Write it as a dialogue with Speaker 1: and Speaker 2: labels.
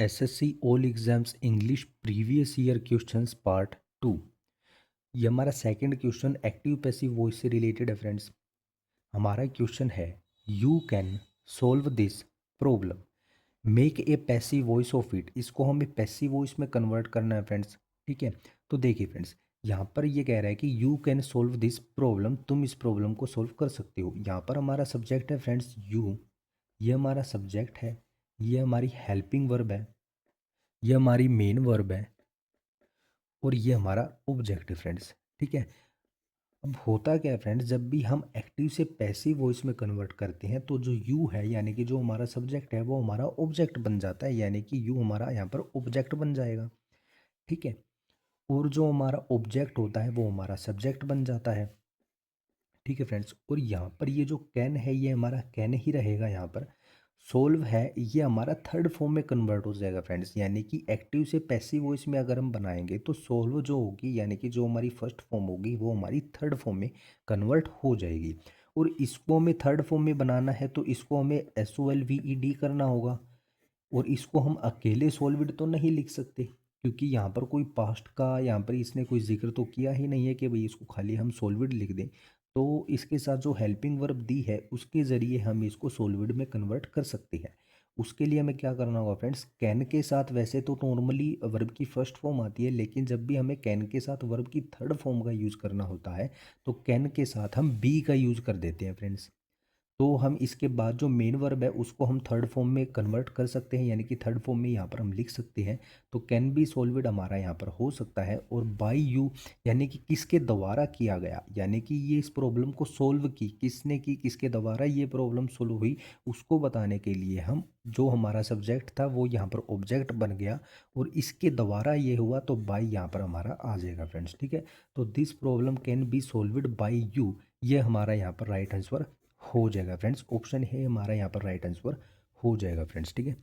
Speaker 1: SSC all exams English previous year questions part 2। ये हमारा second question active passive voice से related है friends. हमारा क्वेश्चन है you can solve this problem, make a passive voice of it. इसको हमें passive voice में convert करना है फ्रेंड्स। ठीक है, तो देखिए फ्रेंड्स, यहाँ पर ये कह रहा है कि you can solve this problem, तुम इस प्रॉब्लम को सोल्व कर सकते हो। यहाँ पर हमारा सब्जेक्ट है फ्रेंड्स यू, ये हमारा सब्जेक्ट है, ये हमारी हेल्पिंग वर्ब है, ये हमारी मेन वर्ब है और ये हमारा ऑब्जेक्ट है फ्रेंड्स। ठीक है, अब होता क्या है फ्रेंड्स, जब भी हम एक्टिव से पैसिव वॉइस में कन्वर्ट करते हैं तो जो यू है यानी कि जो हमारा सब्जेक्ट है वो हमारा ऑब्जेक्ट बन जाता है, यानी कि यू हमारा यहाँ पर ऑब्जेक्ट बन जाएगा। ठीक है, और जो हमारा ऑब्जेक्ट होता है वो हमारा सब्जेक्ट बन जाता है। ठीक है फ्रेंड्स, और यहाँ पर ये जो कैन है ये हमारा कैन ही रहेगा। यहाँ पर सोल्व है ये हमारा थर्ड फॉर्म में कन्वर्ट हो जाएगा फ्रेंड्स, यानी कि एक्टिव से पैसिव वॉइस में अगर हम बनाएंगे तो सोल्व जो होगी यानी कि जो हमारी फर्स्ट फॉर्म होगी वो हमारी थर्ड फॉर्म में कन्वर्ट हो जाएगी। और इसको हमें थर्ड फॉर्म में बनाना है तो इसको हमें SOLVED करना होगा। और इसको हम अकेले सॉल्विड तो नहीं लिख सकते, क्योंकि यहाँ पर कोई पास्ट का यहाँ पर इसने कोई जिक्र तो किया ही नहीं है कि भाई इसको खाली हम सॉल्विड लिख दें। तो इसके साथ जो हेल्पिंग वर्ब दी है उसके ज़रिए हम इसको सॉल्विड में कन्वर्ट कर सकते हैं। उसके लिए हमें क्या करना होगा फ्रेंड्स, कैन के साथ वैसे तो नॉर्मली वर्ब की फर्स्ट फॉर्म आती है, लेकिन जब भी हमें कैन के साथ वर्ब की थर्ड फॉर्म का यूज़ करना होता है तो कैन के साथ हम बी का यूज़ कर देते हैं फ्रेंड्स। तो हम इसके बाद जो मेन वर्ब है उसको हम थर्ड फॉर्म में कन्वर्ट कर सकते हैं, यानी कि थर्ड फॉर्म में यहाँ पर हम लिख सकते हैं। तो कैन बी सॉल्विड हमारा यहाँ पर हो सकता है। और बाय यू यानी कि किसके द्वारा किया गया, यानी कि ये इस प्रॉब्लम को सोल्व की किसने की, किसके द्वारा ये प्रॉब्लम सोल्व हुई, उसको बताने के लिए हम जो हमारा सब्जेक्ट था वो यहाँ पर ऑब्जेक्ट बन गया और इसके द्वारा ये हुआ तो बाय यहाँ पर हमारा आ जाएगा फ्रेंड्स। ठीक है, तो this problem can be solved by you, ये हमारा यहाँ पर राइट आंसर हो जाएगा फ्रेंड्स। ऑप्शन है हमारा यहाँ पर राइट आंसर हो जाएगा फ्रेंड्स। ठीक है,